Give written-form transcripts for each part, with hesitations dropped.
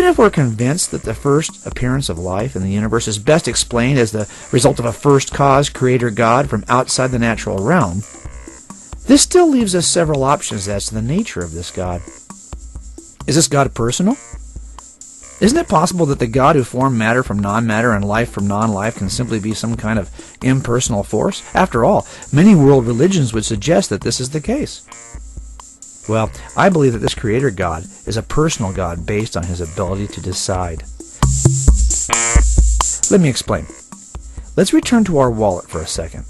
Even if we're convinced that the first appearance of life in the universe is best explained as the result of a first cause, creator God, from outside the natural realm, this still leaves us several options as to the nature of this God. Is this God personal? Isn't it possible that the God who formed matter from non-matter and life from non-life can simply be some kind of impersonal force? After all, many world religions would suggest that this is the case. Well, I believe that this Creator God is a personal God based on His ability to decide. Let me explain. Let's return to our wallet for a second.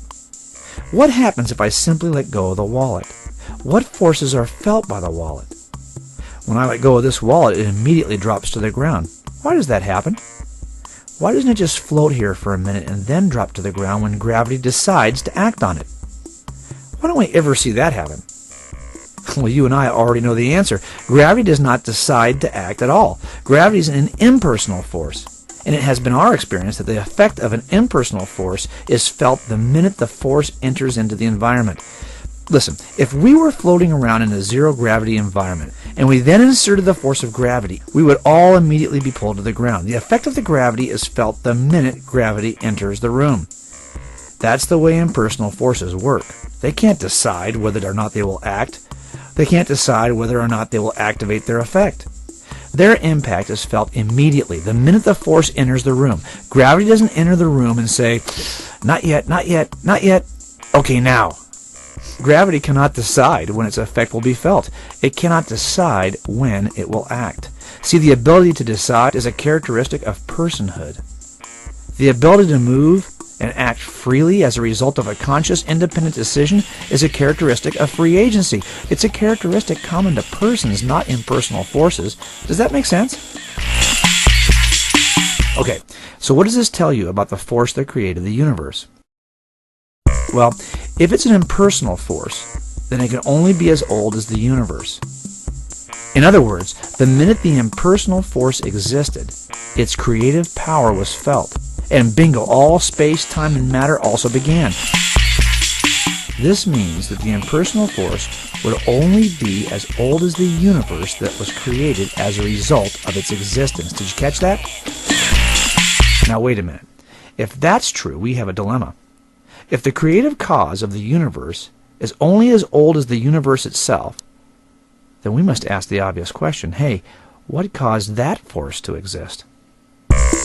What happens if I simply let go of the wallet? What forces are felt by the wallet? When I let go of this wallet, it immediately drops to the ground. Why does that happen? Why doesn't it just float here for a minute and then drop to the ground when gravity decides to act on it? Why don't we ever see that happen? Well, you and I already know the answer. Gravity does not decide to act at all. Gravity is an impersonal force. And it has been our experience that the effect of an impersonal force is felt the minute the force enters into the environment. Listen, if we were floating around in a zero-gravity environment, and we then inserted the force of gravity, we would all immediately be pulled to the ground. The effect of the gravity is felt the minute gravity enters the room. That's the way impersonal forces work. They can't decide whether or not they will act. They can't decide whether or not they will activate their effect. Their impact is felt immediately, the minute the force enters the room. Gravity doesn't enter the room and say, not yet, not yet, not yet. Okay, now. Gravity cannot decide when its effect will be felt. It cannot decide when it will act. See, the ability to decide is a characteristic of personhood. The ability to move and act freely as a result of a conscious, independent decision is a characteristic of free agency. It's a characteristic common to persons, not impersonal forces. Does that make sense? Okay, so what does this tell you about the force that created the universe? Well, if it's an impersonal force, then it can only be as old as the universe. In other words, the minute the impersonal force existed, its creative power was felt. And bingo, all space, time, and matter also began. This means that the impersonal force would only be as old as the universe that was created as a result of its existence. Did you catch that? Now wait a minute. If that's true, we have a dilemma. If the creative cause of the universe is only as old as the universe itself, then we must ask the obvious question, hey, what caused that force to exist?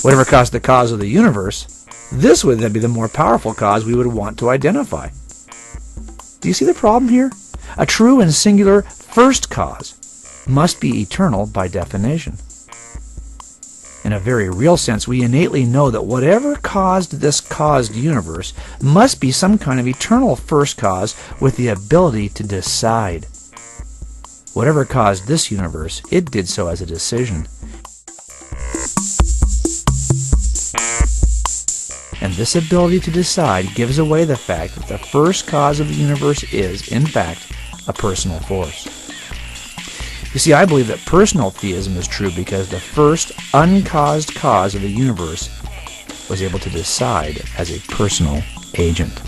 Whatever caused the cause of the universe, this would then be the more powerful cause we would want to identify. Do you see the problem here? A true and singular first cause must be eternal by definition. In a very real sense, we innately know that whatever caused this caused universe must be some kind of eternal first cause with the ability to decide. Whatever caused this universe, it did so as a decision. And this ability to decide gives away the fact that the first cause of the universe is, in fact, a personal force. You see, I believe that personal theism is true because the first uncaused cause of the universe was able to decide as a personal agent.